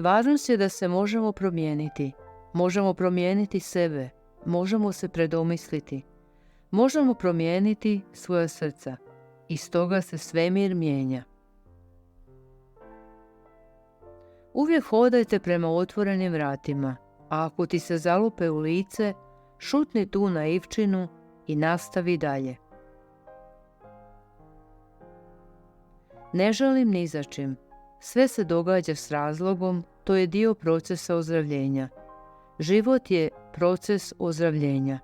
Stvarnost je da se možemo promijeniti. Možemo promijeniti sebe. Možemo se predomisliti. Možemo promijeniti svoja srca. I stoga se svemir mijenja. Uvijek hodajte prema otvorenim vratima, a ako ti se zalupe u lice, šutni tu naivčinu i nastavi dalje. Ne žalim ni za čim. Sve se događa s razlogom, to je dio procesa ozdravljenja. Život je proces ozdravljenja.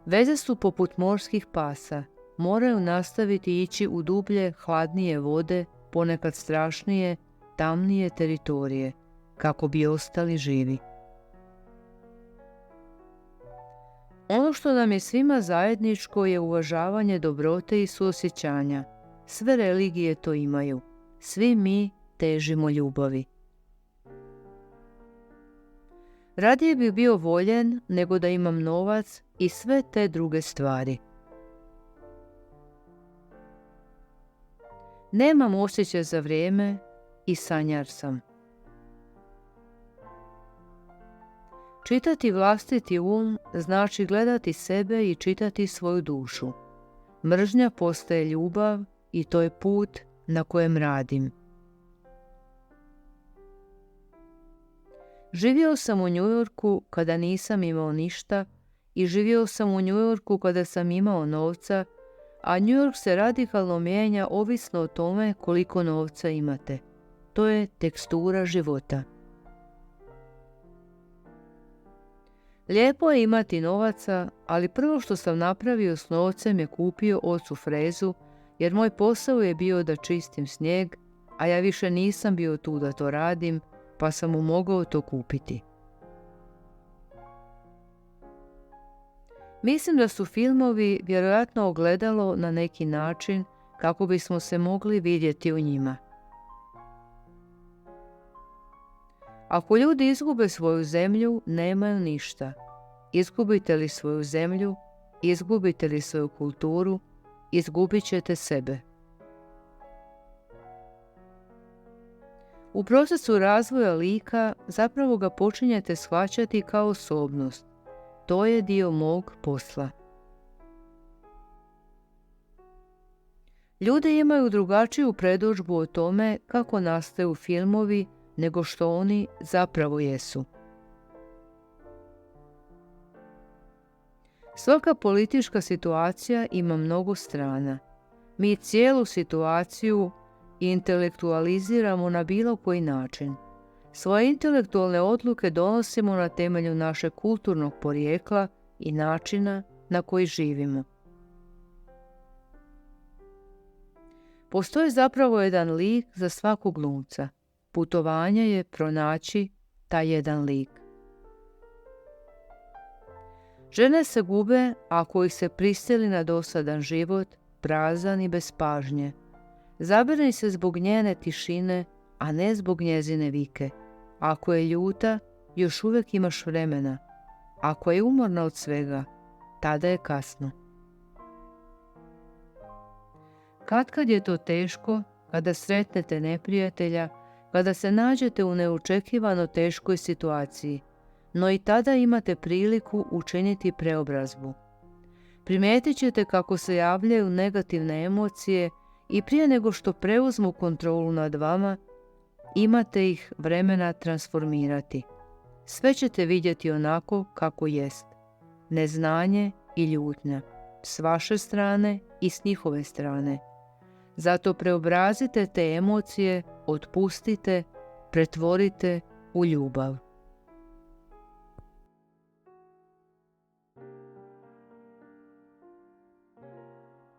Veze su poput morskih pasa. Moraju nastaviti ići u dublje, hladnije vode, ponekad strašnije, tamnije teritorije, kako bi ostali živi. Ono što nam je svima zajedničko je uvažavanje dobrote i suosjećanja. Sve religije to imaju. Svi mi težimo ljubavi. Radije bih bio voljen nego da imam novac i sve te druge stvari. Nemam osjećaj za vrijeme i sanjar sam. Čitati vlastiti um znači gledati sebe i čitati svoju dušu. Mržnja postaje ljubav i to je put na kojem radim. Živio sam u New Yorku kada nisam imao ništa i živio sam u New Yorku kada sam imao novca, a New York se radikalno mijenja ovisno o tome koliko novca imate. To je tekstura života. Lijepo je imati novaca, ali prvo što sam napravio s novcem je kupio ocu frezu, jer moj posao je bio da čistim snijeg, a ja više nisam bio tu da to radim, pa sam mu mogao to kupiti. Mislim da su filmovi vjerojatno ogledalo na neki način kako bismo se mogli vidjeti u njima. Ako ljudi izgube svoju zemlju, nemaju ništa. Izgubite li svoju zemlju, izgubite li svoju kulturu, izgubit ćete sebe. U procesu razvoja lika zapravo ga počinjete shvaćati kao osobnost. To je dio mog posla. Ljudi imaju drugačiju predodžbu o tome kako nastaju filmovi nego što oni zapravo jesu. Svaka politička situacija ima mnogo strana. Mi cijelu situaciju intelektualiziramo na bilo koji način. Svoje intelektualne odluke donosimo na temelju našeg kulturnog porijekla i načina na koji živimo. Postoji zapravo jedan lik za svakog glumca. Putovanje je pronaći taj jedan lik. Žene se gube ako ih se prisili na dosadan život, prazan i bez pažnje. Zabrini se zbog njene tišine, a ne zbog njezine vike. Ako je ljuta, još uvijek imaš vremena. Ako je umorna od svega, tada je kasno. Katkad je to teško, kada sretnete neprijatelja, kada se nađete u neočekivano teškoj situaciji, no i tada imate priliku učiniti preobrazbu. Primijetit ćete kako se javljaju negativne emocije i prije nego što preuzmu kontrolu nad vama, imate ih vremena transformirati. Sve ćete vidjeti onako kako jest. Neznanje i ljutnja. S vaše strane i s njihove strane. Zato preobrazite te emocije, otpustite, pretvorite u ljubav.